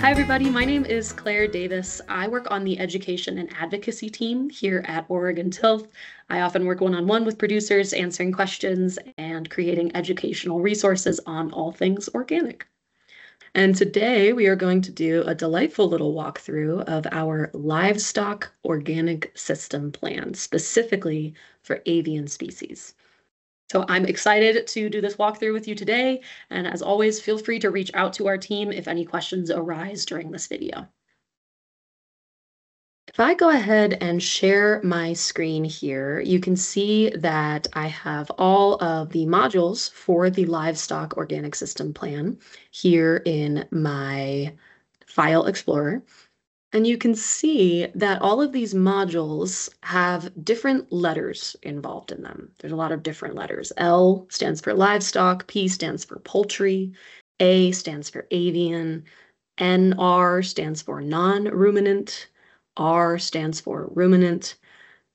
Hi, everybody. My name is Claire Davis. I work on the education and advocacy team here at Oregon Tilth. I often work one-on-one with producers, answering questions and creating educational resources on all things organic. And today we are going to do a delightful little walkthrough of our livestock organic system plan, specifically for avian species. So I'm excited to do this walkthrough with you today, and as always, feel free to reach out to our team if any questions arise during this video. If I go ahead and share my screen here, you can see that I have all of the modules for the Livestock Organic System Plan here in my File Explorer. And you can see that all of these modules have different letters involved in them. There's a lot of different letters. L stands for livestock, P stands for poultry, A stands for avian, NR stands for non-ruminant, R stands for ruminant.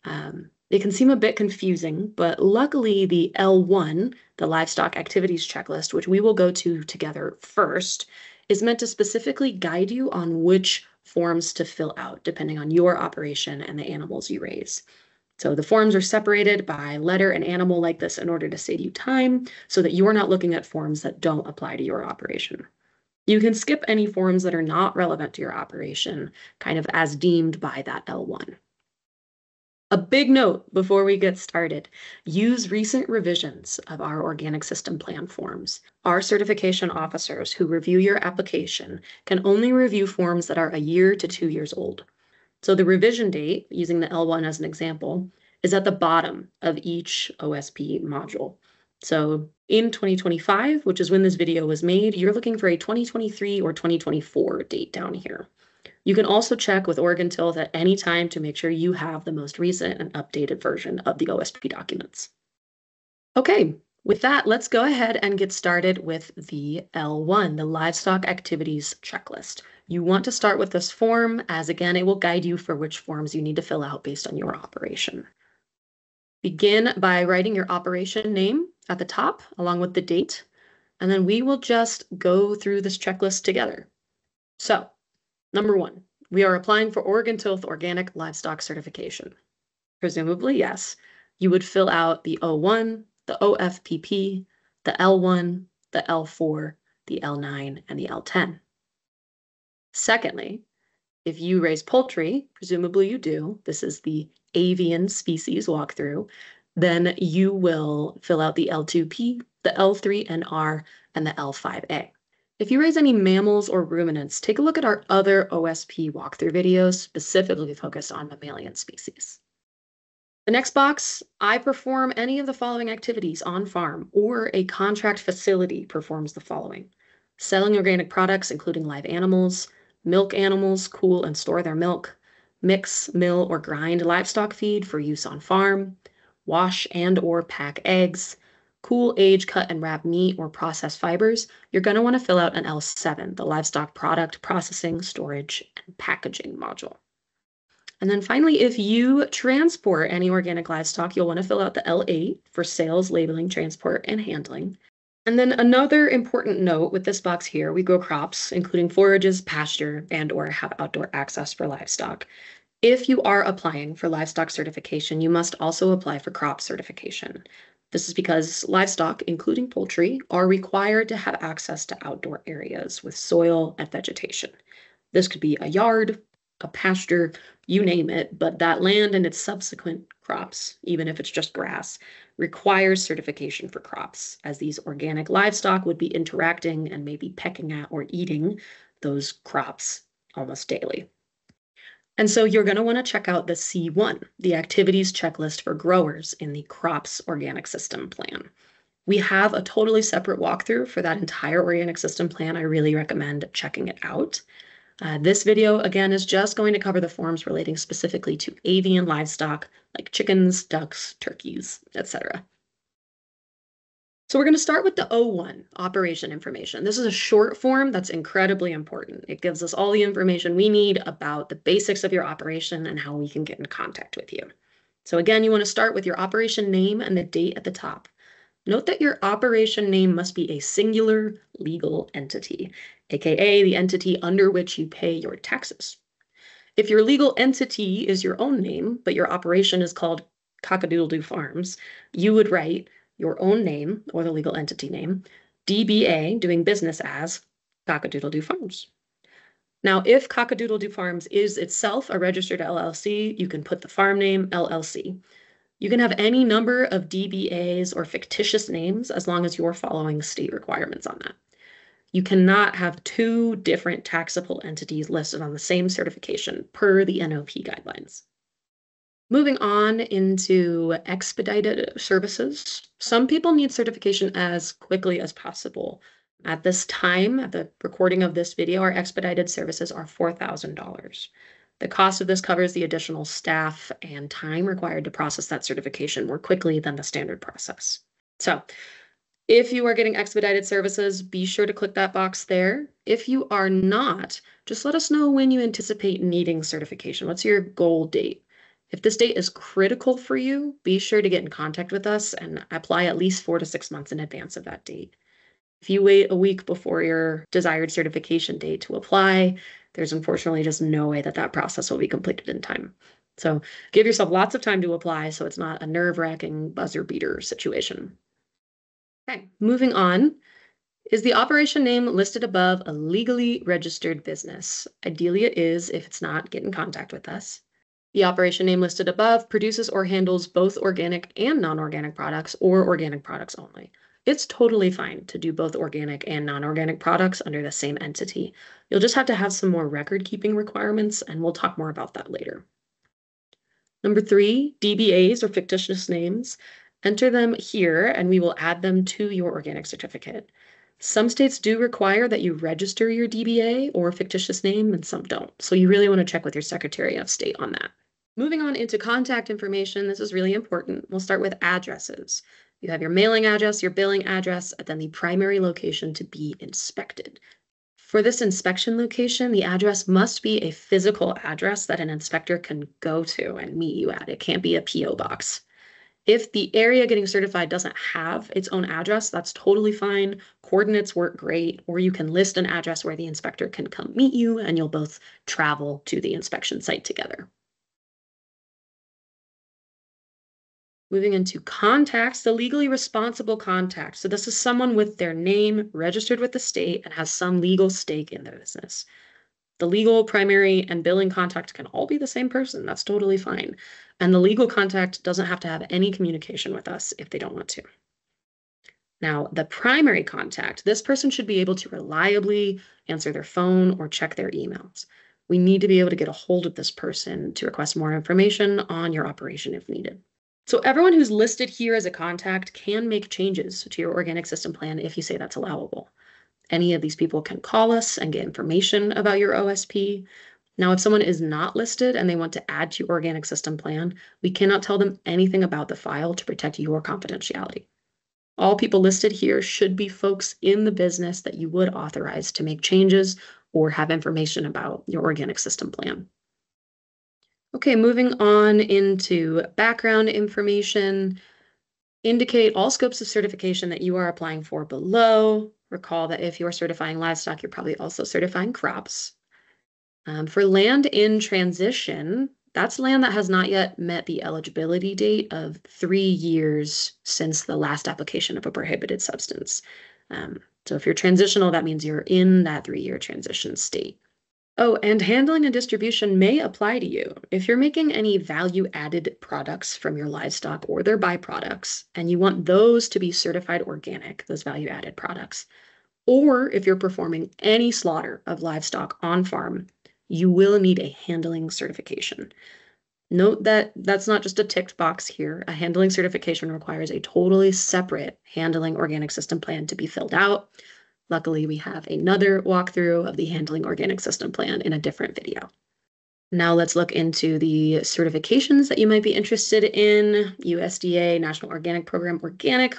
It can seem a bit confusing, but luckily the L1, the Livestock Activities Checklist, which we will go to together first, is meant to specifically guide you on which forms to fill out, depending on your operation and the animals you raise. So the forms are separated by letter and animal like this in order to save you time so that you're not looking at forms that don't apply to your operation. You can skip any forms that are not relevant to your operation, kind of as deemed by that L1. A big note before we get started, use recent revisions of our organic system plan forms. Our certification officers who review your application can only review forms that are a year to 2 years old. So the revision date, using the L1 as an example, is at the bottom of each OSP module. So in 2025, which is when this video was made, you're looking for a 2023 or 2024 date down here. You can also check with Oregon Tilth at any time to make sure you have the most recent and updated version of the OSP documents. Okay, with that, let's go ahead and get started with the L1, the Livestock Activities Checklist. You want to start with this form, as again, it will guide you for which forms you need to fill out based on your operation. Begin by writing your operation name at the top, along with the date, and then we will just go through this checklist together. So, number 1, we are applying for Oregon Tilth Organic Livestock Certification. Presumably, yes, you would fill out the O1, the OFPP, the L1, the L4, the L9, and the L10. Secondly, if you raise poultry, presumably you do, this is the avian species walkthrough, then you will fill out the L2P, the L3NR, and the L5A. If you raise any mammals or ruminants, take a look at our other OSP walkthrough videos specifically focused on mammalian species. The next box, I perform any of the following activities on farm, or a contract facility performs the following: selling organic products, including live animals, milk animals, cool and store their milk, mix, mill, or grind livestock feed for use on farm, wash and or pack eggs, cool, age, cut, and wrap meat or processed fibers. You're going to want to fill out an L7, the Livestock Product Processing, Storage, and Packaging module. And then finally, if you transport any organic livestock, you'll want to fill out the L8 for sales, labeling, transport, and handling. And then another important note with this box here, we grow crops, including forages, pasture, and or have outdoor access for livestock. If you are applying for livestock certification, you must also apply for crop certification. This is because livestock, including poultry, are required to have access to outdoor areas with soil and vegetation. This could be a yard, a pasture, you name it, but that land and its subsequent crops, even if it's just grass, requires certification for crops, as these organic livestock would be interacting and maybe pecking at or eating those crops almost daily. And so you're going to want to check out the C1, the activities checklist for growers in the crops organic system plan. We have a totally separate walkthrough for that entire organic system plan. I really recommend checking it out. This video, again, is just going to cover the forms relating specifically to avian livestock, like chickens, ducks, turkeys, etc. So we're going to start with the O1, operation information. This is a short form that's incredibly important. It gives us all the information we need about the basics of your operation and how we can get in contact with you. So again, you want to start with your operation name and the date at the top. Note that your operation name must be a singular legal entity. aka the entity under which you pay your taxes. If your legal entity is your own name, but your operation is called Cockadoodle-Doo Farms, you would write your own name or the legal entity name, DBA, doing business as Cockadoodle-Doo Farms. Now, if Cockadoodle-Doo Farms is itself a registered LLC, you can put the farm name LLC. You can have any number of DBAs or fictitious names as long as you're following state requirements on that. You cannot have two different taxable entities listed on the same certification per the NOP guidelines. Moving on into expedited services. Some people need certification as quickly as possible. At this time, at the recording of this video, our expedited services are $4,000. The cost of this covers the additional staff and time required to process that certification more quickly than the standard process. So, if you are getting expedited services, be sure to click that box there. If you are not, just let us know when you anticipate needing certification. What's your goal date? If this date is critical for you, be sure to get in contact with us and apply at least 4 to 6 months in advance of that date. If you wait a week before your desired certification date to apply, there's unfortunately just no way that that process will be completed in time. So give yourself lots of time to apply so it's not a nerve-wracking buzzer beater situation. Okay, moving on. Is the operation name listed above a legally registered business? Ideally it is. If it's not, get in contact with us. The operation name listed above produces or handles both organic and non-organic products or organic products only. It's totally fine to do both organic and non-organic products under the same entity. You'll just have to have some more record-keeping requirements, and we'll talk more about that later. Number 3, DBAs or fictitious names. Enter them here, and we will add them to your organic certificate. Some states do require that you register your DBA or fictitious name, and some don't. So you really want to check with your Secretary of State on that. Moving on into contact information, this is really important. We'll start with addresses. You have your mailing address, your billing address, and then the primary location to be inspected. For this inspection location, the address must be a physical address that an inspector can go to and meet you at. It can't be a PO box. If the area getting certified doesn't have its own address, that's totally fine. Coordinates work great, or you can list an address where the inspector can come meet you and you'll both travel to the inspection site together. Moving into contacts, the legally responsible contact. So this is someone with their name registered with the state and has some legal stake in their business. The legal, primary, and billing contact can all be the same person. That's totally fine. And the legal contact doesn't have to have any communication with us if they don't want to. Now, the primary contact, this person should be able to reliably answer their phone or check their emails. We need to be able to get a hold of this person to request more information on your operation if needed. So everyone who's listed here as a contact can make changes to your organic system plan if you say that's allowable. Any of these people can call us and get information about your OSP. Now, if someone is not listed and they want to add to your organic system plan, we cannot tell them anything about the file to protect your confidentiality. All people listed here should be folks in the business that you would authorize to make changes or have information about your organic system plan. Okay, moving on into background information. Indicate all scopes of certification that you are applying for below. Recall that if you're certifying livestock, you're probably also certifying crops. For land in transition, that's land that has not yet met the eligibility date of 3 years since the last application of a prohibited substance. So if you're transitional, that means you're in that 3-year transition state. Oh, and handling and distribution may apply to you. If you're making any value-added products from your livestock or their byproducts, and you want those to be certified organic, those value-added products, or if you're performing any slaughter of livestock on farm, you will need a handling certification. Note that that's not just a ticked box here. A handling certification requires a totally separate handling organic system plan to be filled out. Luckily, we have another walkthrough of the handling organic system plan in a different video. Now let's look into the certifications that you might be interested in. USDA National Organic Program Organic,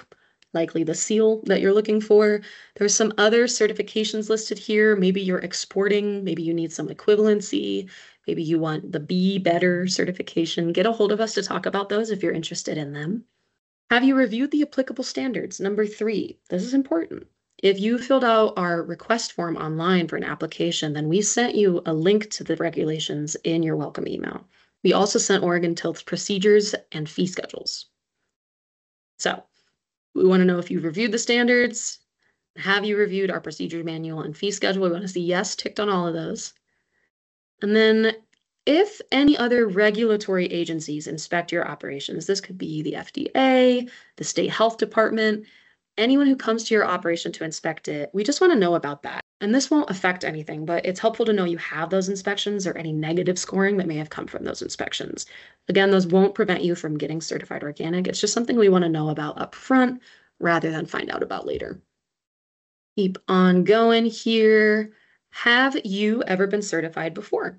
likely the seal that you're looking for. There's some other certifications listed here. Maybe you're exporting, maybe you need some equivalency, maybe you want the Be Better certification. Get a hold of us to talk about those if you're interested in them. Have you reviewed the applicable standards? Number 3, this is important. If you filled out our request form online for an application, then we sent you a link to the regulations in your welcome email. We also sent Oregon Tilth's procedures and fee schedules. So we want to know if you've reviewed the standards. Have you reviewed our procedure manual and fee schedule? We want to see yes ticked on all of those. And then if any other regulatory agencies inspect your operations, this could be the FDA, the state health department, anyone who comes to your operation to inspect it, we just want to know about that. And this won't affect anything, but it's helpful to know you have those inspections or any negative scoring that may have come from those inspections. Again, those won't prevent you from getting certified organic. It's just something we want to know about up front rather than find out about later. Keep on going here. Have you ever been certified before?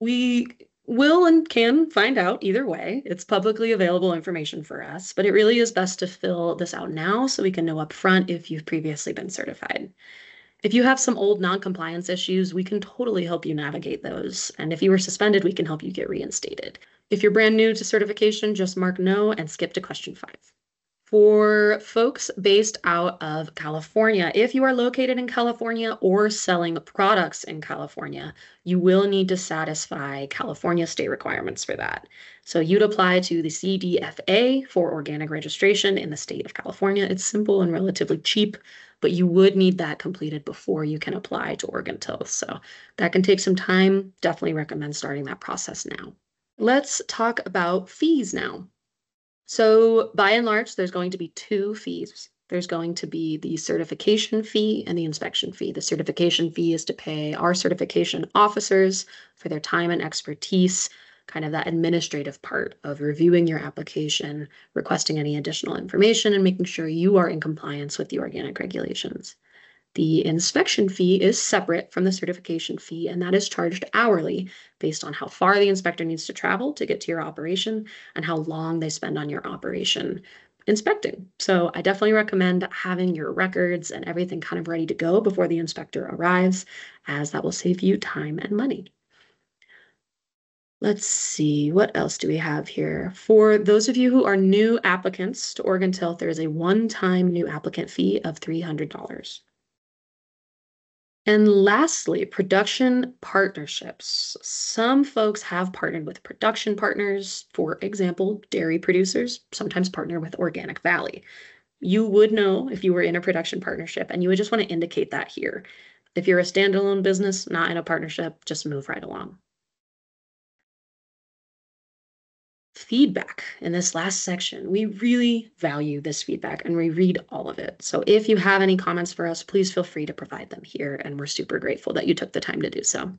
We will and can find out either way. It's publicly available information for us, but it really is best to fill this out now so we can know up front if you've previously been certified. If you have some old non-compliance issues, we can totally help you navigate those. And if you were suspended, we can help you get reinstated. If you're brand new to certification, just mark no and skip to question 5. For folks based out of California, if you are located in California or selling products in California, you will need to satisfy California state requirements for that. So you'd apply to the CDFA for organic registration in the state of California. It's simple and relatively cheap, but you would need that completed before you can apply to Oregon Tilth. So that can take some time. Definitely recommend starting that process now. Let's talk about fees now. So by and large, there's going to be 2 fees. There's going to be the certification fee and the inspection fee. The certification fee is to pay our certification officers for their time and expertise, kind of that administrative part of reviewing your application, requesting any additional information, and making sure you are in compliance with the organic regulations. The inspection fee is separate from the certification fee, and that is charged hourly based on how far the inspector needs to travel to get to your operation and how long they spend on your operation inspecting. So I definitely recommend having your records and everything kind of ready to go before the inspector arrives, as that will save you time and money. Let's see, what else do we have here? For those of you who are new applicants to Oregon Tilth, there is a one-time new applicant fee of $300. And lastly, production partnerships. Some folks have partnered with production partners. For example, dairy producers sometimes partner with Organic Valley. You would know if you were in a production partnership, and you would just want to indicate that here. If you're a standalone business, not in a partnership, just move right along. Feedback in this last section. We really value this feedback and we read all of it. So if you have any comments for us, please feel free to provide them here, and we're super grateful that you took the time to do so.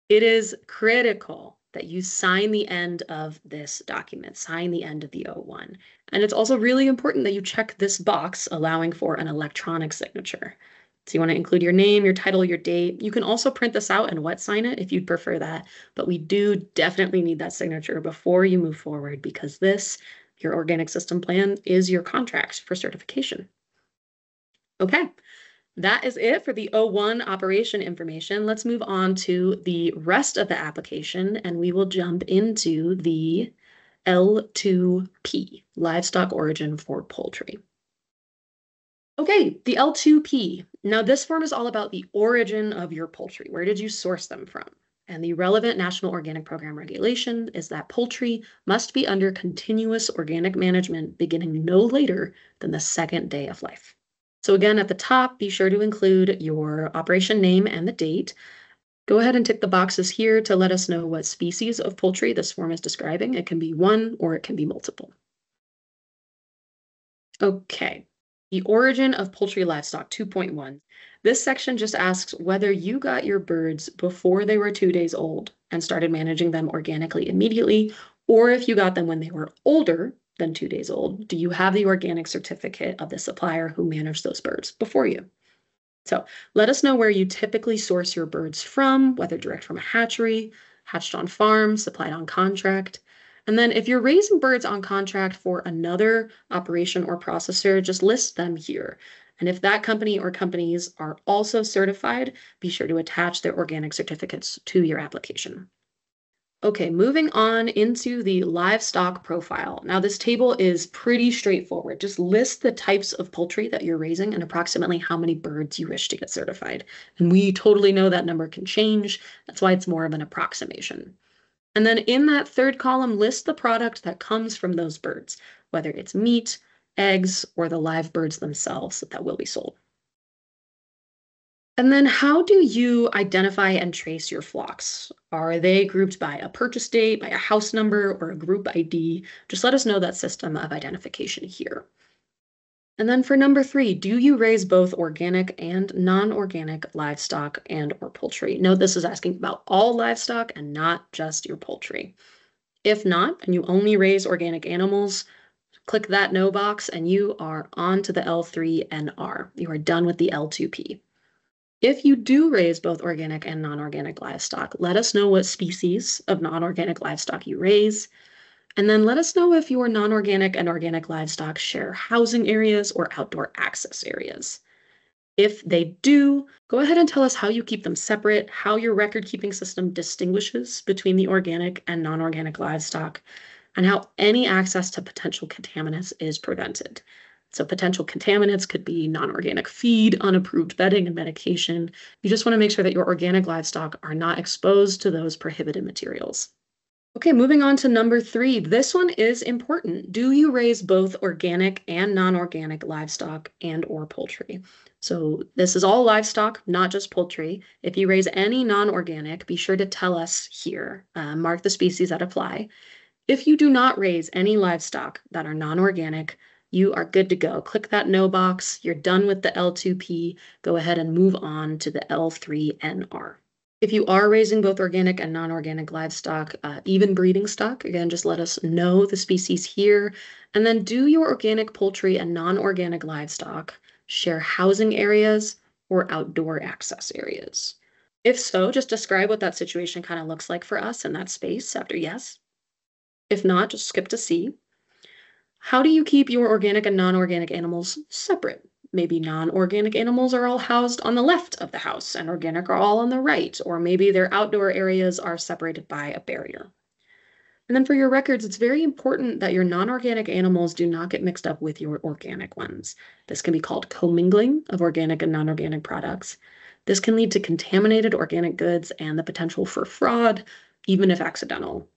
It is critical that you sign the end of this document, sign the end of the O1. And it's also really important that you check this box allowing for an electronic signature. So you want to include your name, your title, your date. You can also print this out and wet sign it if you'd prefer that, but we do definitely need that signature before you move forward, because this, your organic system plan, is your contract for certification. Okay, that is it for the O1 operation information. Let's move on to the rest of the application, and we will jump into the L2P, livestock origin for poultry. Okay, the L2P. Now this form is all about the origin of your poultry. Where did you source them from? And the relevant National Organic Program regulation is that poultry must be under continuous organic management beginning no later than the 2nd day of life. So again, at the top, be sure to include your operation name and the date. Go ahead and tick the boxes here to let us know what species of poultry this form is describing. It can be one or it can be multiple. Okay. The origin of poultry livestock 2.1. This section just asks whether you got your birds before they were 2 days old and started managing them organically immediately, or if you got them when they were older than 2 days old. Do you have the organic certificate of the supplier who managed those birds before you? So let us know where you typically source your birds from, whether direct from a hatchery, hatched on farm, supplied on contract. And then if you're raising birds on contract for another operation or processor, just list them here. And if that company or companies are also certified, be sure to attach their organic certificates to your application. Okay, moving on into the livestock profile. Now, this table is pretty straightforward. Just list the types of poultry that you're raising and approximately how many birds you wish to get certified. And we totally know that number can change. That's why it's more of an approximation. And then in that third column, list the product that comes from those birds, whether it's meat, eggs, or the live birds themselves that will be sold. And then how do you identify and trace your flocks? Are they grouped by a purchase date, by a house number, or a group ID? Just let us know that system of identification here. And then for number 3, do you raise both organic and non-organic livestock and or poultry? Note this is asking about all livestock and not just your poultry. If not, and you only raise organic animals, click that no box and you are on to the L3NR. You are done with the L2P. If you do raise both organic and non-organic livestock, let us know what species of non-organic livestock you raise, and then let us know if your non-organic and organic livestock share housing areas or outdoor access areas. If they do, go ahead and tell us how you keep them separate, how your record-keeping system distinguishes between the organic and non-organic livestock, and how any access to potential contaminants is prevented. So potential contaminants could be non-organic feed, unapproved bedding, and medication. You just want to make sure that your organic livestock are not exposed to those prohibited materials. Okay, moving on to number 3. This one is important. Do you raise both organic and non-organic livestock and or poultry? So this is all livestock, not just poultry. If you raise any non-organic, be sure to tell us here. Mark the species that apply. If you do not raise any livestock that are non-organic, you are good to go. Click that no box. You're done with the L2P. Go ahead and move on to the L3NR. If you are raising both organic and non-organic livestock, even breeding stock, again, just let us know the species here. And then do your organic poultry and non-organic livestock share housing areas or outdoor access areas? If so, just describe what that situation kind of looks like for us in that space after yes. If not, just skip to C. How do you keep your organic and non-organic animals separate? Maybe non-organic animals are all housed on the left of the house and organic are all on the right, or maybe their outdoor areas are separated by a barrier. And then for your records, it's very important that your non-organic animals do not get mixed up with your organic ones. This can be called commingling of organic and non-organic products. This can lead to contaminated organic goods and the potential for fraud, even if accidental.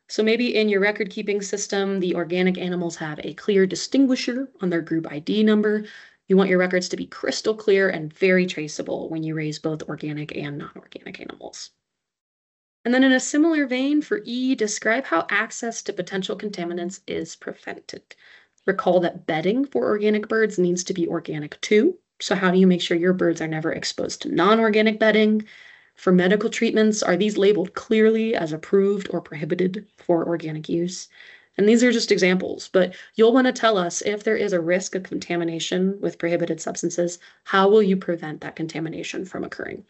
So maybe in your record keeping system, the organic animals have a clear distinguisher on their group ID number. You want your records to be crystal clear and very traceable when you raise both organic and non-organic animals. And then in a similar vein for E, describe how access to potential contaminants is prevented. Recall that bedding for organic birds needs to be organic too. So how do you make sure your birds are never exposed to non-organic bedding? For medical treatments, are these labeled clearly as approved or prohibited for organic use? And these are just examples, but you'll want to tell us if there is a risk of contamination with prohibited substances, how will you prevent that contamination from occurring?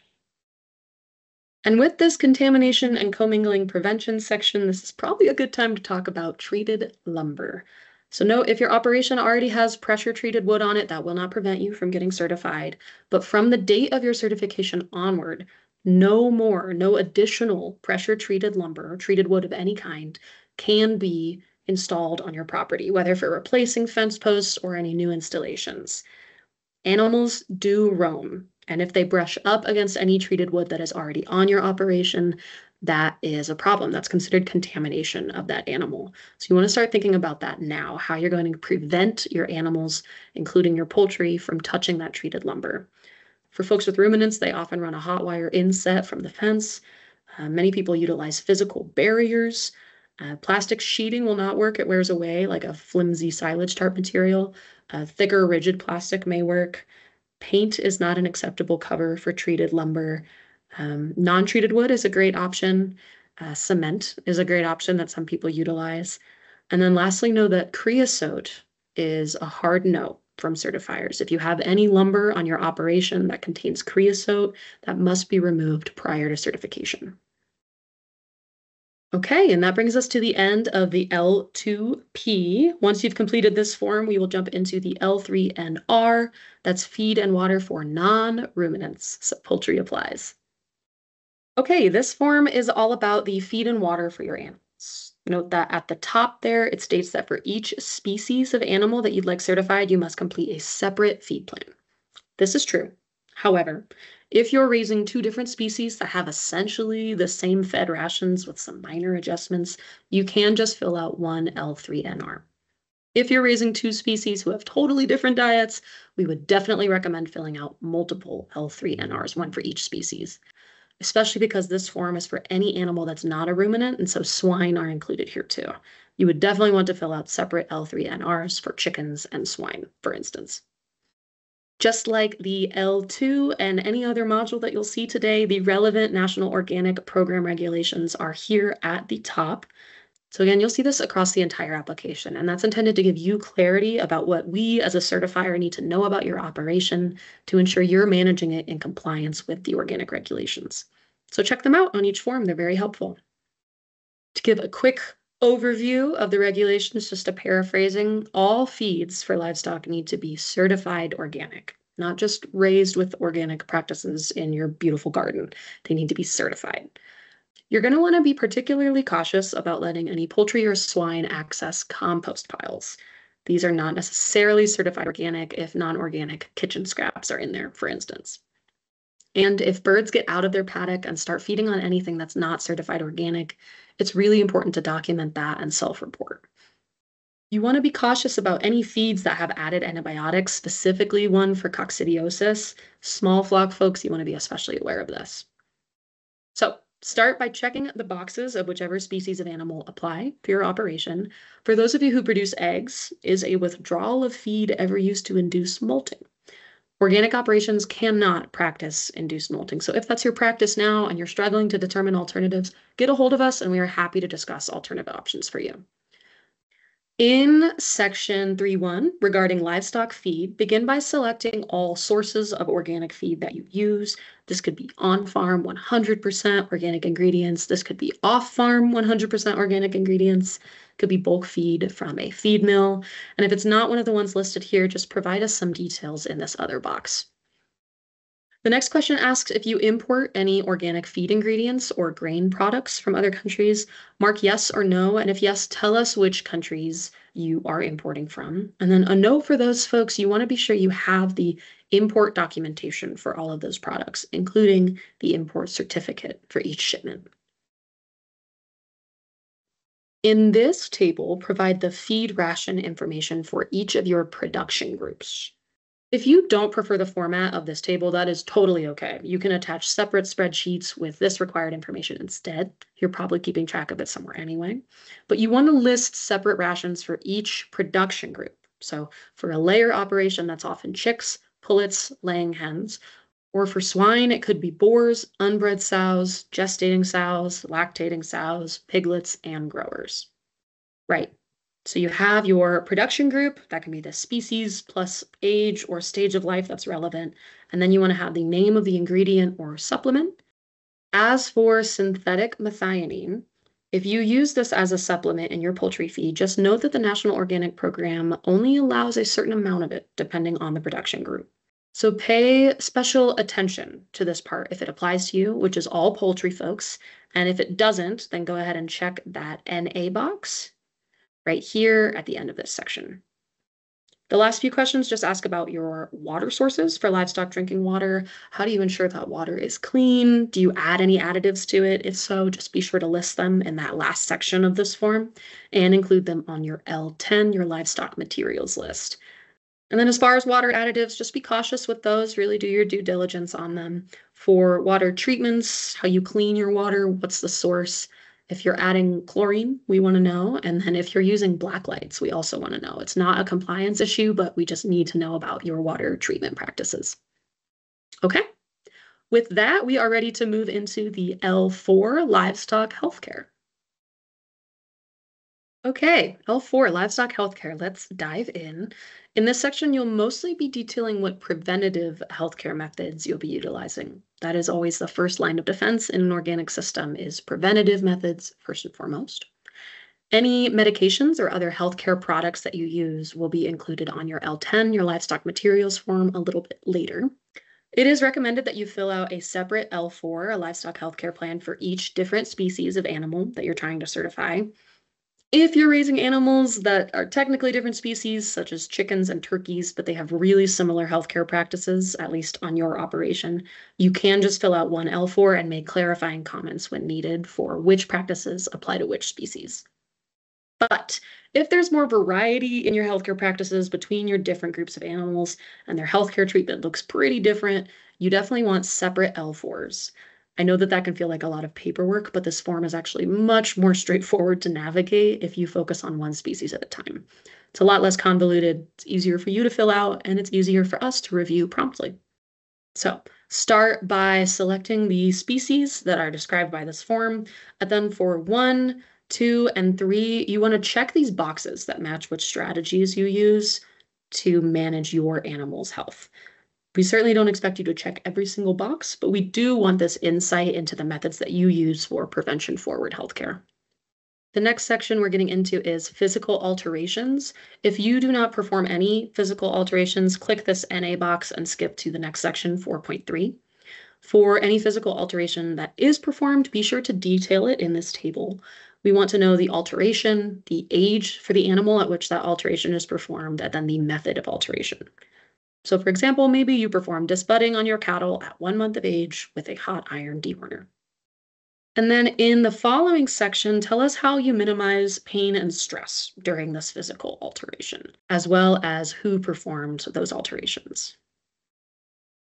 And with this contamination and commingling prevention section, this is probably a good time to talk about treated lumber. So note, if your operation already has pressure-treated wood on it, that will not prevent you from getting certified. But from the date of your certification onward, no additional pressure-treated lumber or treated wood of any kind can be installed on your property, whether for replacing fence posts or any new installations. Animals do roam, and if they brush up against any treated wood that is already on your operation, that is a problem. That's considered contamination of that animal. So you want to start thinking about that now, how you're going to prevent your animals, including your poultry, from touching that treated lumber. For folks with ruminants, they often run a hot wire inset from the fence. Many people utilize physical barriers. Plastic sheeting will not work. It wears away like a flimsy silage tarp material. Thicker, rigid plastic may work. Paint is not an acceptable cover for treated lumber. Non-treated wood is a great option. Cement is a great option that some people utilize. And then lastly, know that creosote is a hard no from certifiers. If you have any lumber on your operation that contains creosote, that must be removed prior to certification. Okay, and that brings us to the end of the L2P. Once you've completed this form, we will jump into the L3 and R. That's feed and water for non-ruminants. So poultry applies. Okay, this form is all about the feed and water for your animals. Note that at the top there, it states that for each species of animal that you'd like certified, you must complete a separate feed plan. This is true. However, if you're raising two different species that have essentially the same fed rations with some minor adjustments, you can just fill out one L3NR. If you're raising two species who have totally different diets, we would definitely recommend filling out multiple L3NRs, one for each species, especially because this form is for any animal that's not a ruminant, and so swine are included here too. You would definitely want to fill out separate L3NRs for chickens and swine, for instance. Just like the L2 and any other module that you'll see today, the relevant National Organic Program regulations are here at the top. So again, you'll see this across the entire application, and that's intended to give you clarity about what we as a certifier need to know about your operation to ensure you're managing it in compliance with the organic regulations. So check them out on each form, they're very helpful. To give a quick overview of the regulations, just a paraphrasing, all feeds for livestock need to be certified organic, not just raised with organic practices in your beautiful garden. They need to be certified. You're going to want to be particularly cautious about letting any poultry or swine access compost piles. These are not necessarily certified organic if non-organic kitchen scraps are in there, for instance. And if birds get out of their paddock and start feeding on anything that's not certified organic, it's really important to document that and self-report. You want to be cautious about any feeds that have added antibiotics, specifically one for coccidiosis. Small flock folks, you want to be especially aware of this. So start by checking the boxes of whichever species of animal apply for your operation. For those of you who produce eggs, is a withdrawal of feed ever used to induce molting? Organic operations cannot practice induced molting. So if that's your practice now and you're struggling to determine alternatives, get a hold of us and we are happy to discuss alternative options for you. In section 3.1 regarding livestock feed, begin by selecting all sources of organic feed that you use. This could be on-farm 100% organic ingredients. This could be off-farm 100% organic ingredients. It could be bulk feed from a feed mill. And if it's not one of the ones listed here, just provide us some details in this other box. The next question asks if you import any organic feed ingredients or grain products from other countries, mark yes or no, and if yes, tell us which countries you are importing from. And then a no for those folks, you want to be sure you have the import documentation for all of those products, including the import certificate for each shipment. In this table, provide the feed ration information for each of your production groups. If you don't prefer the format of this table, that is totally okay. You can attach separate spreadsheets with this required information instead. You're probably keeping track of it somewhere anyway. But you want to list separate rations for each production group. So for a layer operation, that's often chicks, pullets, laying hens. Or for swine, it could be boars, unbred sows, gestating sows, lactating sows, piglets, and growers. Right. So you have your production group, that can be the species plus age or stage of life that's relevant. And then you want to have the name of the ingredient or supplement. As for synthetic methionine, if you use this as a supplement in your poultry feed, just note that the National Organic Program only allows a certain amount of it, depending on the production group. So pay special attention to this part if it applies to you, which is all poultry folks. And if it doesn't, then go ahead and check that NA box right here at the end of this section. The last few questions just ask about your water sources for livestock drinking water. How do you ensure that water is clean? Do you add any additives to it? If so, just be sure to list them in that last section of this form and include them on your L10, your livestock materials list. And then as far as water additives, just be cautious with those, really do your due diligence on them. For water treatments, how you clean your water, what's the source? If you're adding chlorine, we want to know. And then if you're using black lights, we also want to know. It's not a compliance issue, but we just need to know about your water treatment practices. Okay, with that, we are ready to move into the L4, Livestock Healthcare. Okay, L4, Livestock Healthcare. Let's dive in. In this section, you'll mostly be detailing what preventative healthcare methods you'll be utilizing. That is always the first line of defense in an organic system is preventative methods, first and foremost. Any medications or other healthcare products that you use will be included on your L10, your livestock materials form, a little bit later. It is recommended that you fill out a separate L4, a livestock healthcare plan, for each different species of animal that you're trying to certify. If you're raising animals that are technically different species, such as chickens and turkeys, but they have really similar healthcare practices, at least on your operation, you can just fill out one L4 and make clarifying comments when needed for which practices apply to which species. But if there's more variety in your healthcare practices between your different groups of animals and their healthcare treatment looks pretty different, you definitely want separate L4s. I know that that can feel like a lot of paperwork, but this form is actually much more straightforward to navigate if you focus on one species at a time. It's a lot less convoluted, it's easier for you to fill out, and it's easier for us to review promptly. So start by selecting the species that are described by this form, and then for 1, 2, and 3, you want to check these boxes that match which strategies you use to manage your animal's health. We certainly don't expect you to check every single box, but we do want this insight into the methods that you use for prevention-forward healthcare. The next section we're getting into is physical alterations. If you do not perform any physical alterations, click this NA box and skip to the next section, 4.3. For any physical alteration that is performed, be sure to detail it in this table. We want to know the alteration, the age for the animal at which that alteration is performed, and then the method of alteration. So for example, maybe you perform disbudding on your cattle at 1 month of age with a hot iron dehorner. And then in the following section, tell us how you minimize pain and stress during this physical alteration, as well as who performed those alterations.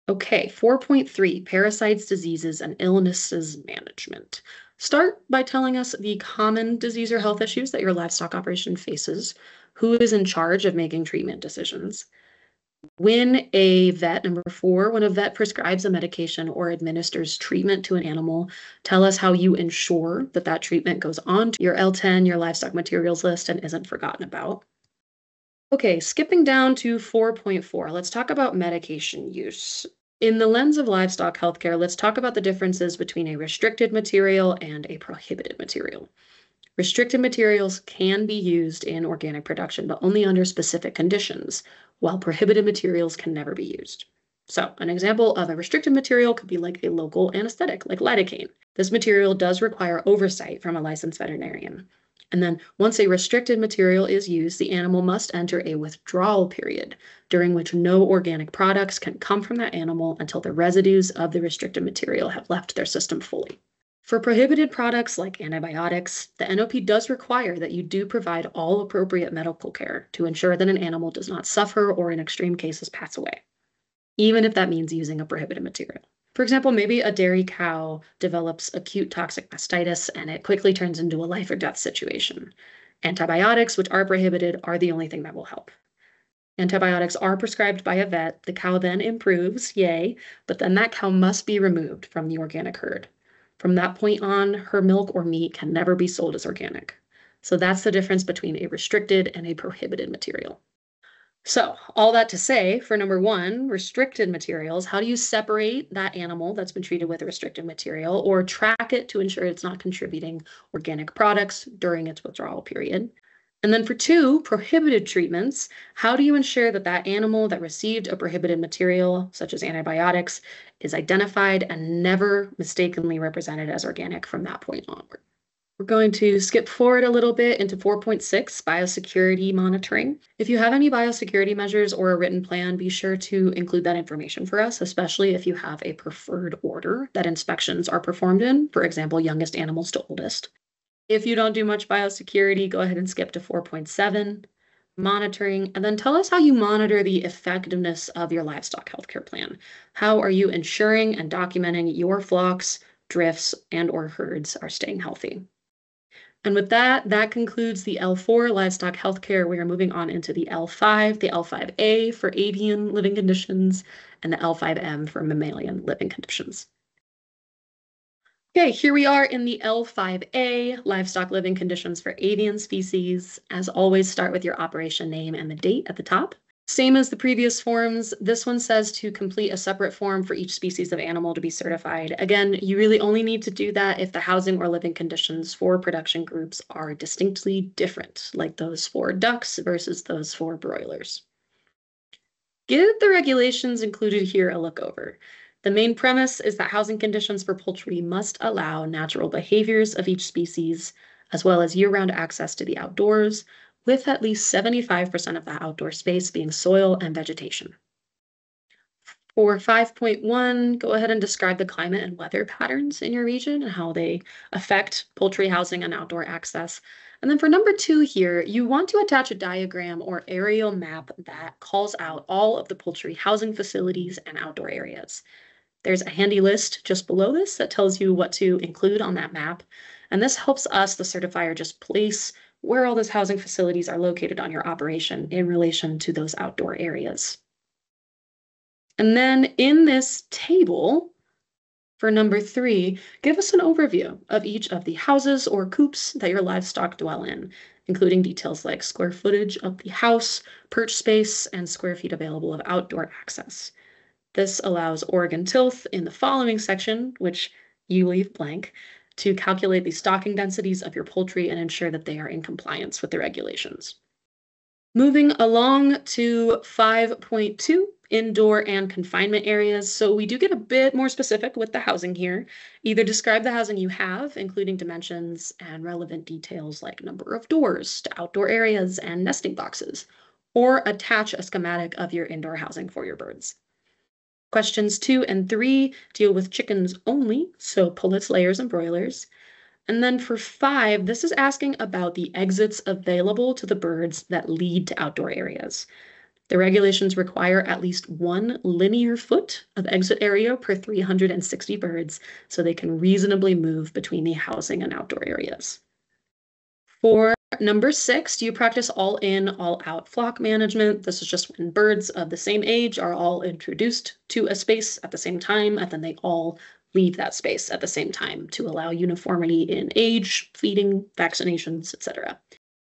Okay, 4.3, parasites, diseases, and illnesses management. Start by telling us the common disease or health issues that your livestock operation faces, who is in charge of making treatment decisions. When a vet, number 4, when a vet prescribes a medication or administers treatment to an animal, tell us how you ensure that that treatment goes on to your L10, your livestock materials list, and isn't forgotten about. Okay, skipping down to 4.4, let's talk about medication use. In the lens of livestock healthcare, let's talk about the differences between a restricted material and a prohibited material. Restricted materials can be used in organic production, but only under specific conditions, while prohibited materials can never be used. So an example of a restricted material could be like a local anesthetic, like lidocaine. This material does require oversight from a licensed veterinarian. And then once a restricted material is used, the animal must enter a withdrawal period during which no organic products can come from that animal until the residues of the restricted material have left their system fully. For prohibited products like antibiotics, the NOP does require that you do provide all appropriate medical care to ensure that an animal does not suffer or in extreme cases pass away, even if that means using a prohibited material. For example, maybe a dairy cow develops acute toxic mastitis and it quickly turns into a life or death situation. Antibiotics, which are prohibited, are the only thing that will help. Antibiotics are prescribed by a vet. The cow then improves, yay, but then that cow must be removed from the organic herd. From that point on, her milk or meat can never be sold as organic. So that's the difference between a restricted and a prohibited material. So all that to say, for number 1, restricted materials, how do you separate that animal that's been treated with a restricted material or track it to ensure it's not contributing organic products during its withdrawal period? And then for 2, prohibited treatments, how do you ensure that that animal that received a prohibited material, such as antibiotics, is identified and never mistakenly represented as organic from that point onward? We're going to skip forward a little bit into 4.6, biosecurity monitoring. If you have any biosecurity measures or a written plan, be sure to include that information for us, especially if you have a preferred order that inspections are performed in, for example, youngest animals to oldest. If you don't do much biosecurity, go ahead and skip to 4.7, monitoring, and then tell us how you monitor the effectiveness of your livestock healthcare plan. How are you ensuring and documenting your flocks, drifts, and/or herds are staying healthy? And with that, that concludes the L4 livestock healthcare. We are moving on into the L5, the L5A for avian living conditions, and the L5M for mammalian living conditions. Okay, here we are in the L5A, livestock living conditions for avian species. As always, start with your operation name and the date at the top. Same as the previous forms, this one says to complete a separate form for each species of animal to be certified. Again, you really only need to do that if the housing or living conditions for production groups are distinctly different, like those for ducks versus those for broilers. Give the regulations included here a look over. The main premise is that housing conditions for poultry must allow natural behaviors of each species, as well as year-round access to the outdoors, with at least 75% of that outdoor space being soil and vegetation. For 5.1, go ahead and describe the climate and weather patterns in your region and how they affect poultry housing and outdoor access. And then for number 2 here, you want to attach a diagram or aerial map that calls out all of the poultry housing facilities and outdoor areas. There's a handy list just below this that tells you what to include on that map. And this helps us, the certifier, just place where all those housing facilities are located on your operation in relation to those outdoor areas. And then in this table, for number 3, give us an overview of each of the houses or coops that your livestock dwell in, including details like square footage of the house, perch space, and square feet available of outdoor access. This allows Oregon Tilth in the following section, which you leave blank, to calculate the stocking densities of your poultry and ensure that they are in compliance with the regulations. Moving along to 5.2, indoor and confinement areas. So we do get a bit more specific with the housing here. Either describe the housing you have, including dimensions and relevant details like number of doors to outdoor areas and nesting boxes, or attach a schematic of your indoor housing for your birds. Questions 2 and 3 deal with chickens only, so pullets, layers, and broilers. And then for 5, this is asking about the exits available to the birds that lead to outdoor areas. The regulations require at least 1 linear foot of exit area per 360 birds, so they can reasonably move between the housing and outdoor areas. For number 6, do you practice all-in, all-out flock management? This is just when birds of the same age are all introduced to a space at the same time, and then they all leave that space at the same time to allow uniformity in age, feeding, vaccinations, etc.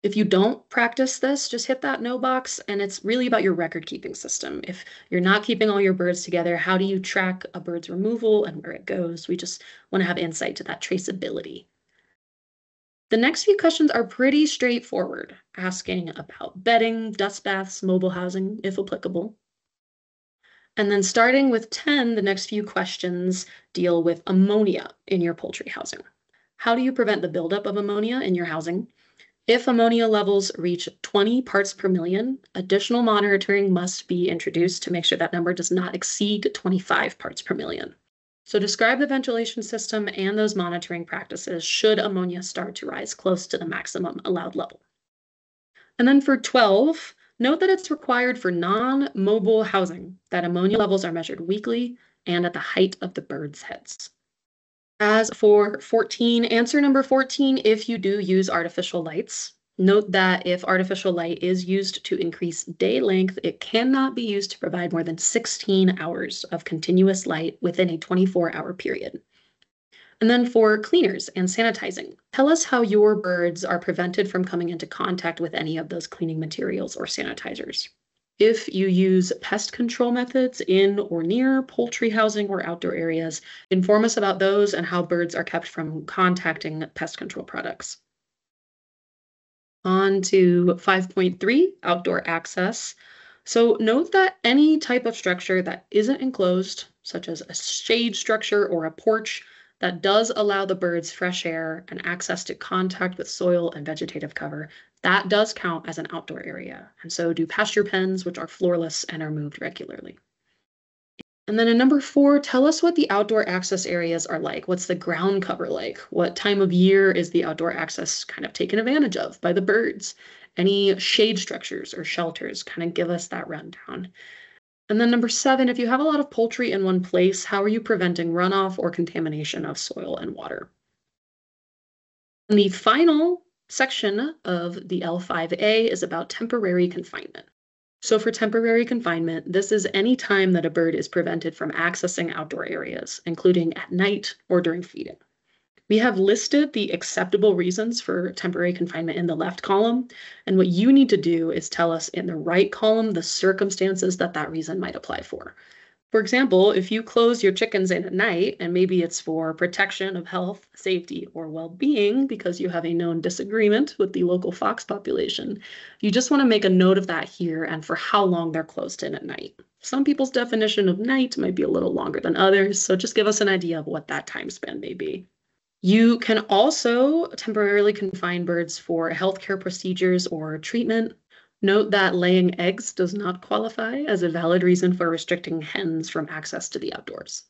If you don't practice this, just hit that no box, and it's really about your record keeping system. If you're not keeping all your birds together, how do you track a bird's removal and where it goes? We just want to have insight to that traceability. The next few questions are pretty straightforward, asking about bedding, dust baths, mobile housing, if applicable. And then starting with 10, the next few questions deal with ammonia in your poultry housing. How do you prevent the buildup of ammonia in your housing? If ammonia levels reach 20 parts per million, additional monitoring must be introduced to make sure that number does not exceed 25 parts per million. So describe the ventilation system and those monitoring practices should ammonia start to rise close to the maximum allowed level. And then for 12, note that it's required for non-mobile housing that ammonia levels are measured weekly and at the height of the birds' heads. As for 14, answer number 14, if you do use artificial lights, note that if artificial light is used to increase day length, it cannot be used to provide more than 16 hours of continuous light within a 24-hour period. And then for cleaners and sanitizing, tell us how your birds are prevented from coming into contact with any of those cleaning materials or sanitizers. If you use pest control methods in or near poultry housing or outdoor areas, inform us about those and how birds are kept from contacting pest control products. On to 5.3, outdoor access. So note that any type of structure that isn't enclosed, such as a shade structure or a porch, that does allow the birds fresh air and access to contact with soil and vegetative cover, that does count as an outdoor area. And so do pasture pens, which are floorless and are moved regularly. And then in number 4, tell us what the outdoor access areas are like. What's the ground cover like? What time of year is the outdoor access kind of taken advantage of by the birds? Any shade structures or shelters? Kind of give us that rundown. And then number 7, if you have a lot of poultry in one place, how are you preventing runoff or contamination of soil and water? And the final section of the L5A is about temporary confinement. So for temporary confinement, this is any time that a bird is prevented from accessing outdoor areas, including at night or during feeding. We have listed the acceptable reasons for temporary confinement in the left column, and what you need to do is tell us in the right column the circumstances that that reason might apply for. For example, if you close your chickens in at night, and maybe it's for protection of health, safety, or well-being because you have a known disagreement with the local fox population, you just want to make a note of that here and for how long they're closed in at night. Some people's definition of night might be a little longer than others, so just give us an idea of what that time span may be. You can also temporarily confine birds for healthcare procedures or treatment. Note that laying eggs does not qualify as a valid reason for restricting hens from access to the outdoors.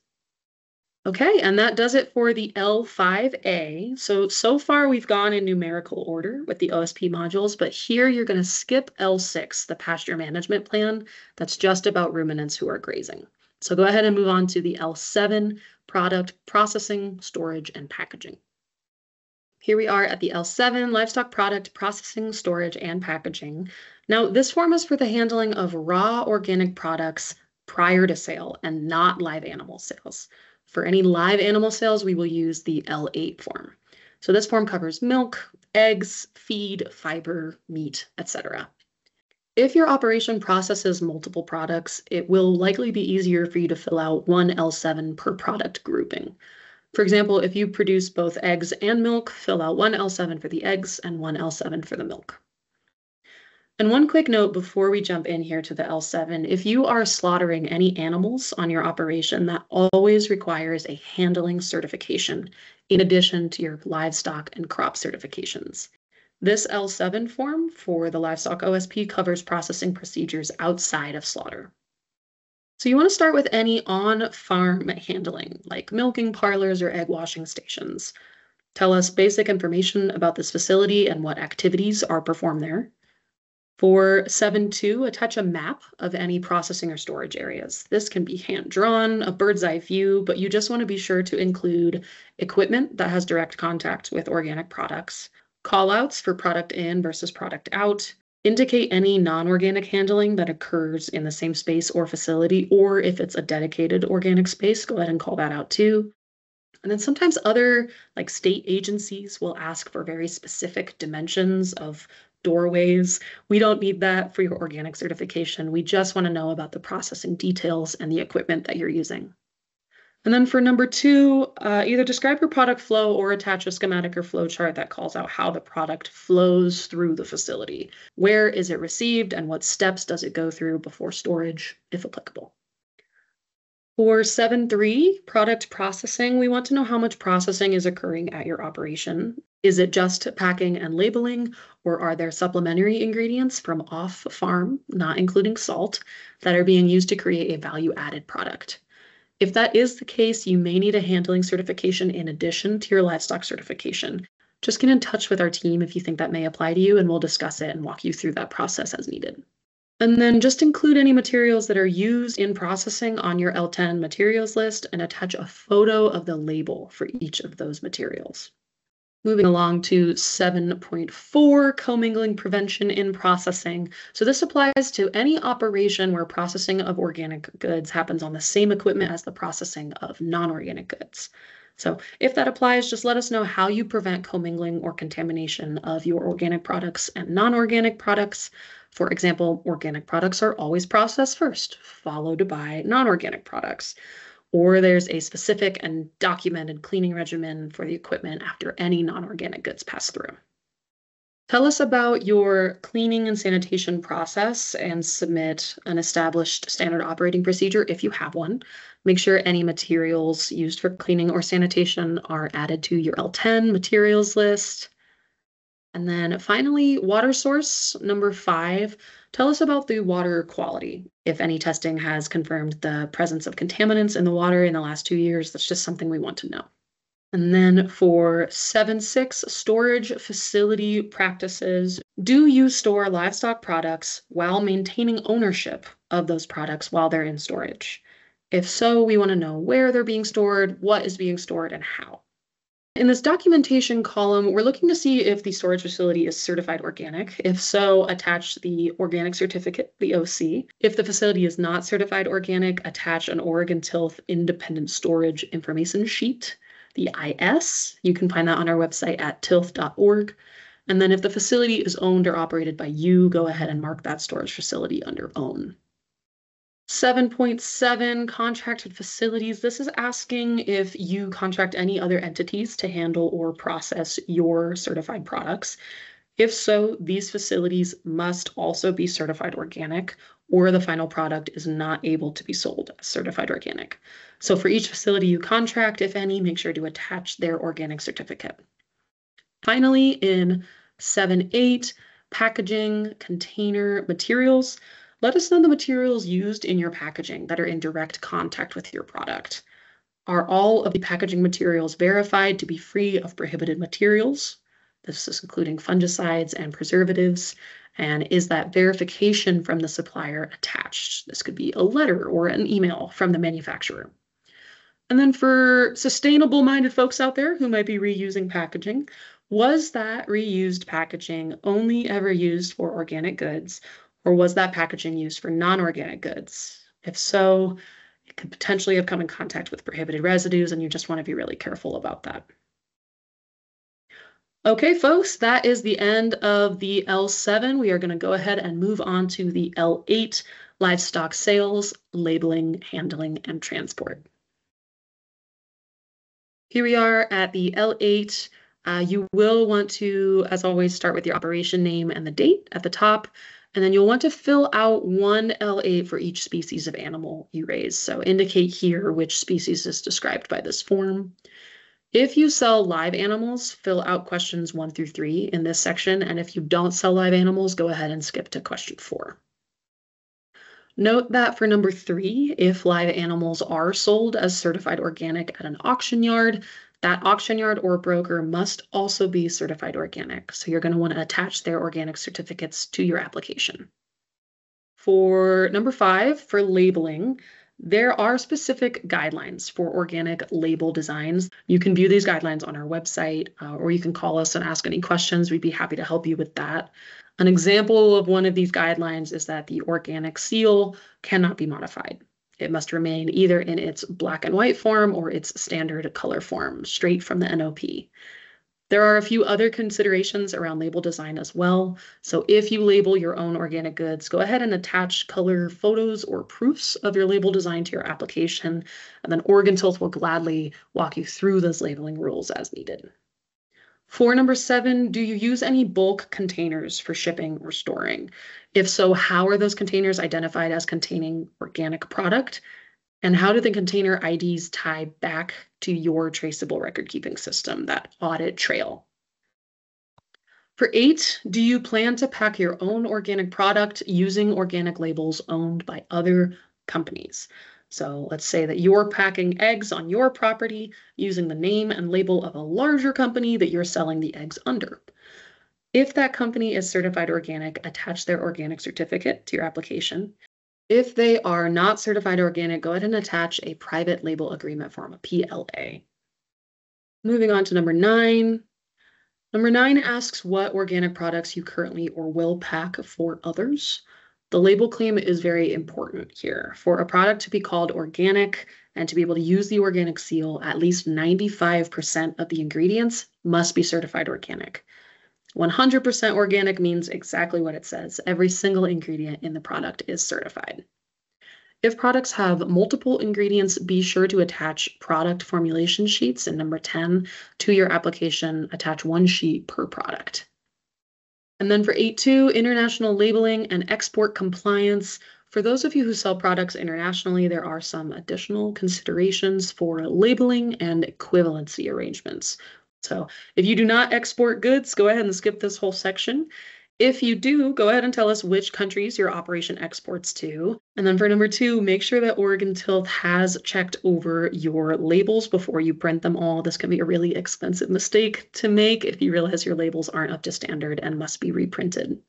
Okay, and that does it for the L5A. So far we've gone in numerical order with the OSP modules, but here you're going to skip L6, the pasture management plan. That's just about ruminants who are grazing. So go ahead and move on to the L7, product processing, storage, and packaging. Here we are at the L7, livestock product processing, storage, and packaging. Now, this form is for the handling of raw organic products prior to sale and not live animal sales. For any live animal sales, we will use the L8 form. So this form covers milk, eggs, feed, fiber, meat, etc. If your operation processes multiple products, it will likely be easier for you to fill out one L7 per product grouping. For example, if you produce both eggs and milk, fill out one L7 for the eggs and one L7 for the milk. And one quick note before we jump in here to the L7, if you are slaughtering any animals on your operation, that always requires a handling certification in addition to your livestock and crop certifications. This L7 form for the livestock OSP covers processing procedures outside of slaughter. So you want to start with any on-farm handling, like milking parlors or egg washing stations. Tell us basic information about this facility and what activities are performed there. For 7.2, attach a map of any processing or storage areas. This can be hand-drawn, a bird's eye view, but you just want to be sure to include equipment that has direct contact with organic products, call-outs for product in versus product out, indicate any non-organic handling that occurs in the same space or facility, or if it's a dedicated organic space, go ahead and call that out too. And then sometimes other like state agencies will ask for very specific dimensions of doorways. We don't need that for your organic certification. We just want to know about the processing details and the equipment that you're using. And then for number 2, either describe your product flow or attach a schematic or flow chart that calls out how the product flows through the facility. Where is it received and what steps does it go through before storage, if applicable? For 7.3, product processing, we want to know how much processing is occurring at your operation. Is it just packing and labeling, or are there supplementary ingredients from off-farm, not including salt, that are being used to create a value-added product? If that is the case, you may need a handling certification in addition to your livestock certification. Just get in touch with our team if you think that may apply to you, and we'll discuss it and walk you through that process as needed. And then just include any materials that are used in processing on your L10 materials list and attach a photo of the label for each of those materials. Moving along to 7.4, commingling prevention in processing. So this applies to any operation where processing of organic goods happens on the same equipment as the processing of non-organic goods. So if that applies, just let us know how you prevent commingling or contamination of your organic products and non-organic products. For example, organic products are always processed first, followed by non-organic products. Or there's a specific and documented cleaning regimen for the equipment after any non-organic goods pass through. Tell us about your cleaning and sanitation process and submit an established standard operating procedure if you have one. Make sure any materials used for cleaning or sanitation are added to your L10 materials list. And then finally, water source, number 5. Tell us about the water quality. If any testing has confirmed the presence of contaminants in the water in the last 2 years, that's just something we want to know. And then for 7.6, storage facility practices. Do you store livestock products while maintaining ownership of those products while they're in storage? If so, we want to know where they're being stored, what is being stored, and how. In this documentation column, we're looking to see if the storage facility is certified organic. If so, attach the organic certificate, the OC. If the facility is not certified organic, attach an Oregon Tilth Independent Storage Information Sheet, the IS. You can find that on our website at tilth.org. And then if the facility is owned or operated by you, go ahead and mark that storage facility under own. 7.7, contracted facilities. This is asking if you contract any other entities to handle or process your certified products. If so, these facilities must also be certified organic, or the final product is not able to be sold as certified organic. So for each facility you contract, if any, make sure to attach their organic certificate. Finally, in 7.8, packaging, container, materials, let us know the materials used in your packaging that are in direct contact with your product. Are all of the packaging materials verified to be free of prohibited materials? This is including fungicides and preservatives. And is that verification from the supplier attached? This could be a letter or an email from the manufacturer. And then for sustainable-minded folks out there who might be reusing packaging, was that reused packaging only ever used for organic goods, or was that packaging used for non-organic goods? If so, it could potentially have come in contact with prohibited residues, and you just want to be really careful about that. Okay, folks, that is the end of the L7. We are going to go ahead and move on to the L8, livestock sales, labeling, handling, and transport. Here we are at the L8. You will want to, as always, start with your operation name and the date at the top, and then you'll want to fill out one L8 for each species of animal you raise. So indicate here which species is described by this form. If you sell live animals, fill out questions 1 through 3 in this section, and if you don't sell live animals, go ahead and skip to question 4. Note that for number 3, if live animals are sold as certified organic at an auction yard, that auction yard or broker must also be certified organic. So you're going to want to attach their organic certificates to your application. For number 5, for labeling, there are specific guidelines for organic label designs. You can view these guidelines on our website, or you can call us and ask any questions. We'd be happy to help you with that. An example of one of these guidelines is that the organic seal cannot be modified. It must remain either in its black and white form or its standard color form, straight from the NOP. There are a few other considerations around label design as well. So if you label your own organic goods, go ahead and attach color photos or proofs of your label design to your application, and then Oregon Tilth will gladly walk you through those labeling rules as needed. For number 7, do you use any bulk containers for shipping or storing? If so, how are those containers identified as containing organic product? And how do the container IDs tie back to your traceable record keeping system, that audit trail? For 8, do you plan to pack your own organic product using organic labels owned by other companies? So let's say that you're packing eggs on your property using the name and label of a larger company that you're selling the eggs under. If that company is certified organic, attach their organic certificate to your application. If they are not certified organic, go ahead and attach a private label agreement form, a PLA. Moving on to number 9. Number 9 asks what organic products you currently or will pack for others. The label claim is very important here. For a product to be called organic and to be able to use the organic seal, at least 95% of the ingredients must be certified organic. 100% organic means exactly what it says. Every single ingredient in the product is certified. If products have multiple ingredients, be sure to attach product formulation sheets in number 10 to your application. Attach 1 sheet per product. And then for 8.2, international labeling and export compliance. For those of you who sell products internationally, there are some additional considerations for labeling and equivalency arrangements. So if you do not export goods, go ahead and skip this whole section. If you do, go ahead and tell us which countries your operation exports to. And then for number 2, make sure that Oregon Tilth has checked over your labels before you print them all. This can be a really expensive mistake to make if you realize your labels aren't up to standard and must be reprinted.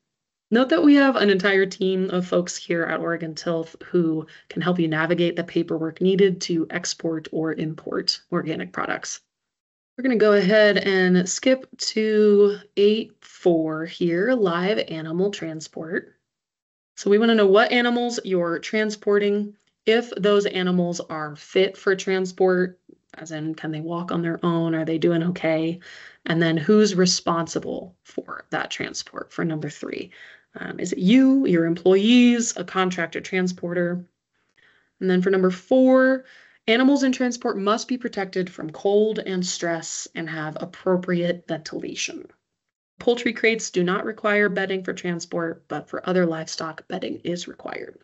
Note that we have an entire team of folks here at Oregon Tilth who can help you navigate the paperwork needed to export or import organic products. We're going to go ahead and skip to 8.4 here, live animal transport. So we want to know what animals you're transporting, if those animals are fit for transport, as in can they walk on their own, are they doing okay, and then who's responsible for that transport for number 3. Is it you, your employees, a contractor transporter? And then for number 4, animals in transport must be protected from cold and stress and have appropriate ventilation. Poultry crates do not require bedding for transport, but for other livestock, bedding is required.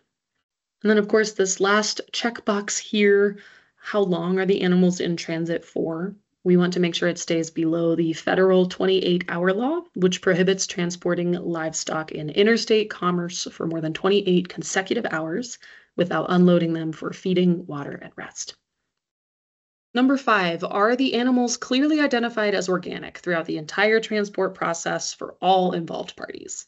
And then, of course, this last checkbox here, how long are the animals in transit for? We want to make sure it stays below the federal 28-hour law, which prohibits transporting livestock in interstate commerce for more than 28 consecutive hours without unloading them for feeding, water, and rest. Number 5, are the animals clearly identified as organic throughout the entire transport process for all involved parties?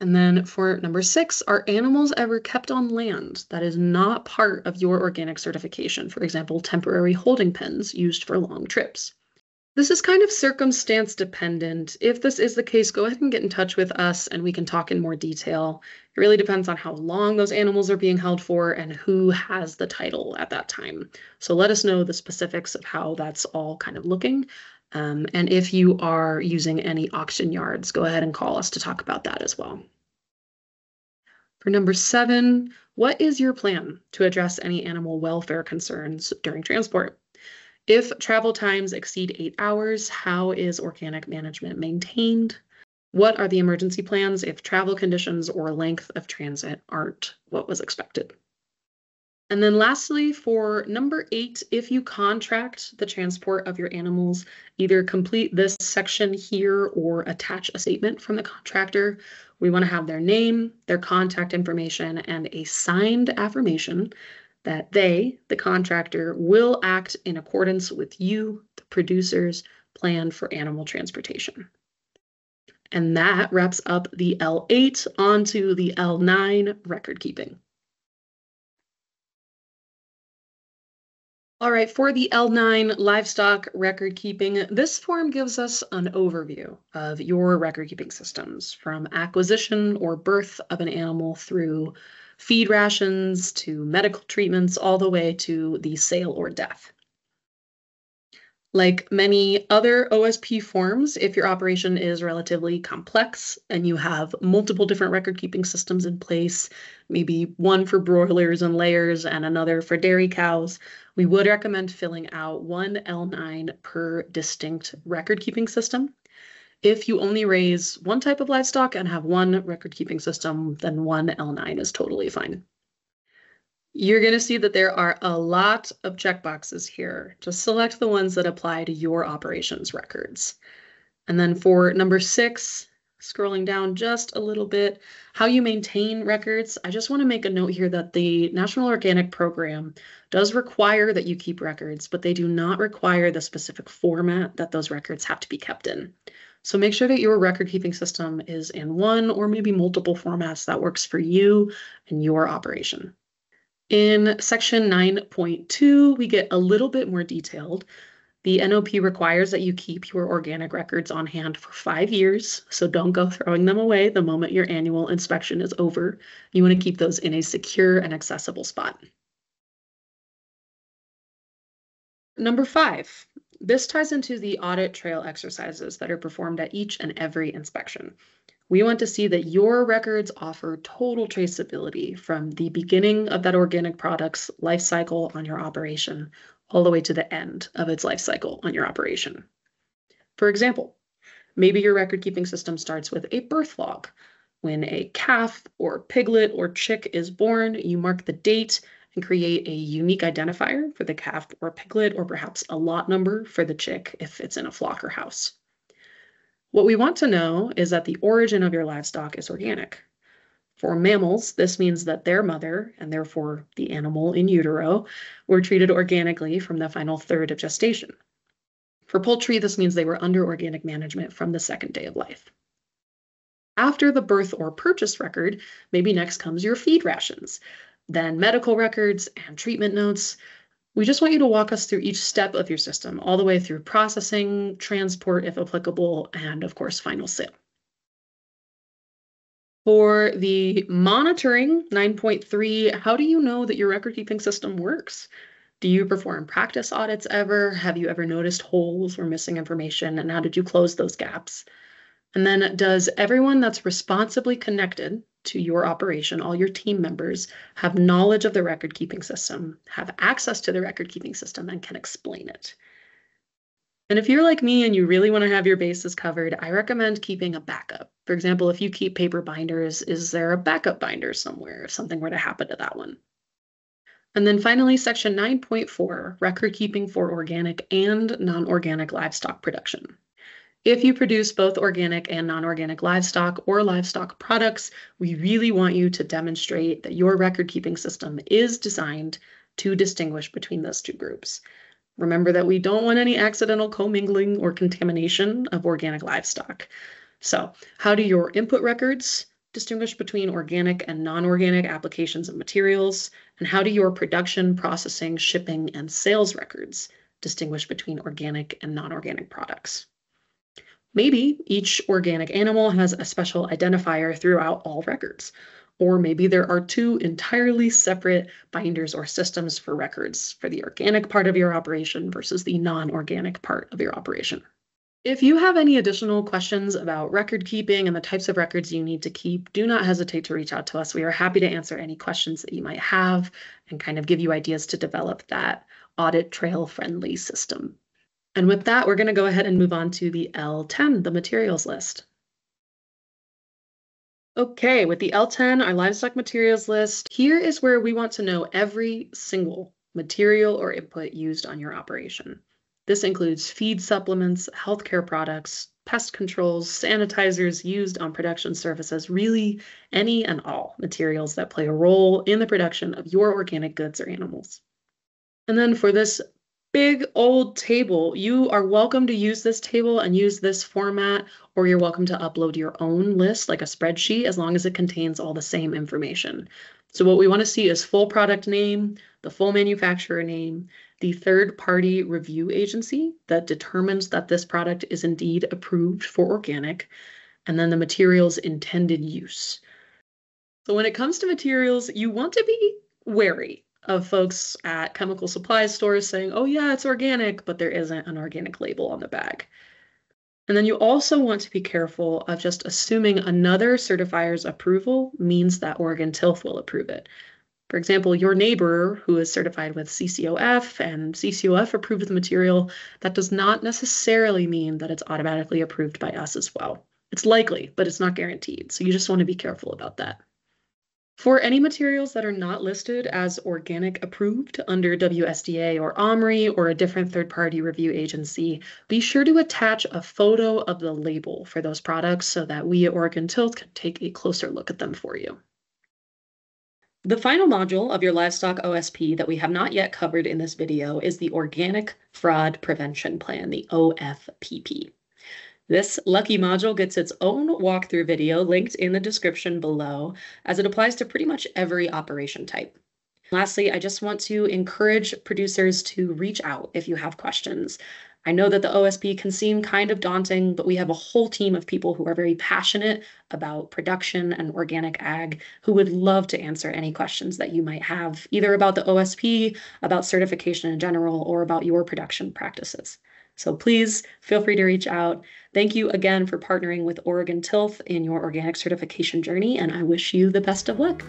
And then for number 6, are animals ever kept on land that is not part of your organic certification? For example, temporary holding pens used for long trips. This is kind of circumstance dependent. If this is the case, go ahead and get in touch with us and we can talk in more detail. It really depends on how long those animals are being held for and who has the title at that time. So let us know the specifics of how that's all kind of looking. And if you are using any auction yards, go ahead and call us to talk about that as well. For number 7, what is your plan to address any animal welfare concerns during transport? If travel times exceed 8 hours, how is organic management maintained? What are the emergency plans if travel conditions or length of transit aren't what was expected? And then lastly, for number 8, if you contract the transport of your animals, either complete this section here or attach a statement from the contractor. We want to have their name, their contact information, and a signed affirmation that they, the contractor, will act in accordance with you, the producer's plan for animal transportation. And that wraps up the L8 onto the L9 record keeping. All right, for the L9 livestock record keeping, this form gives us an overview of your record keeping systems from acquisition or birth of an animal through feed rations to medical treatments, all the way to the sale or death. Like many other OSP forms, if your operation is relatively complex and you have multiple different record keeping systems in place, maybe one for broilers and layers and another for dairy cows, we would recommend filling out one L9 per distinct record keeping system. If you only raise one type of livestock and have one record keeping system, then one L9 is totally fine. You're going to see that there are a lot of checkboxes here. Just select the ones that apply to your operations records. And then for number 6, scrolling down just a little bit, how you maintain records. I just want to make a note here that the National Organic Program does require that you keep records, but they do not require the specific format that those records have to be kept in. So make sure that your record keeping system is in one or maybe multiple formats that works for you and your operation. In section 9.2, we get a little bit more detailed. The NOP requires that you keep your organic records on hand for 5 years, so don't go throwing them away the moment your annual inspection is over. You want to keep those in a secure and accessible spot. Number 5, this ties into the audit trail exercises that are performed at each and every inspection. We want to see that your records offer total traceability from the beginning of that organic product's life cycle on your operation all the way to the end of its life cycle on your operation. For example, maybe your record keeping system starts with a birth log. When a calf or piglet or chick is born, you mark the date and create a unique identifier for the calf or piglet, or perhaps a lot number for the chick if it's in a flock or house. What we want to know is that the origin of your livestock is organic. For mammals, this means that their mother, and therefore the animal in utero, were treated organically from the final third of gestation. For poultry, this means they were under organic management from the second day of life. After the birth or purchase record, maybe next comes your feed rations, then medical records and treatment notes. We just want you to walk us through each step of your system, all the way through processing, transport if applicable, and of course, final sale. For the monitoring, 9.3, how do you know that your record keeping system works? Do you perform practice audits ever? Have you ever noticed holes or missing information? And how did you close those gaps? And then does everyone that's responsibly connected to your operation, all your team members, have knowledge of the record-keeping system, have access to the record-keeping system, and can explain it? And if you're like me and you really want to have your bases covered, I recommend keeping a backup. For example, if you keep paper binders, is there a backup binder somewhere if something were to happen to that one? And then finally, section 9.4, record keeping for organic and non-organic livestock production. If you produce both organic and non-organic livestock or livestock products, we really want you to demonstrate that your record-keeping system is designed to distinguish between those two groups. Remember that we don't want any accidental commingling or contamination of organic livestock. So, how do your input records distinguish between organic and non-organic applications of materials? And how do your production, processing, shipping, and sales records distinguish between organic and non-organic products? Maybe each organic animal has a special identifier throughout all records. Or maybe there are two entirely separate binders or systems for records for the organic part of your operation versus the non-organic part of your operation. If you have any additional questions about record keeping and the types of records you need to keep, do not hesitate to reach out to us. We are happy to answer any questions that you might have and kind of give you ideas to develop that audit trail friendly system. And with that, we're going to go ahead and move on to the L10, the materials list. Okay, with the L10, our livestock materials list, here is where we want to know every single material or input used on your operation. This includes feed supplements, healthcare products, pest controls, sanitizers used on production surfaces, really any and all materials that play a role in the production of your organic goods or animals. And then for this big old table, you are welcome to use this table and use this format, or you're welcome to upload your own list like a spreadsheet as long as it contains all the same information. So what we want to see is full product name, the full manufacturer name, the third-party review agency that determines that this product is indeed approved for organic, and then the material's intended use. So when it comes to materials, you want to be wary of folks at chemical supply stores saying, oh yeah, it's organic, but there isn't an organic label on the bag. And then you also want to be careful of just assuming another certifier's approval means that Oregon Tilth will approve it. For example, your neighbor who is certified with CCOF and CCOF approved the material, that does not necessarily mean that it's automatically approved by us as well. It's likely, but it's not guaranteed. So you just want to be careful about that. For any materials that are not listed as organic approved under WSDA or OMRI or a different third-party review agency, be sure to attach a photo of the label for those products so that we at Oregon Tilth can take a closer look at them for you. The final module of your livestock OSP that we have not yet covered in this video is the Organic Fraud Prevention Plan, the OFPP. This lucky module gets its own walkthrough video linked in the description below, as it applies to pretty much every operation type. Lastly, I just want to encourage producers to reach out if you have questions. I know that the OSP can seem kind of daunting, but we have a whole team of people who are very passionate about production and organic ag who would love to answer any questions that you might have, either about the OSP, about certification in general, or about your production practices. So please feel free to reach out. Thank you again for partnering with Oregon Tilth in your organic certification journey, and I wish you the best of luck.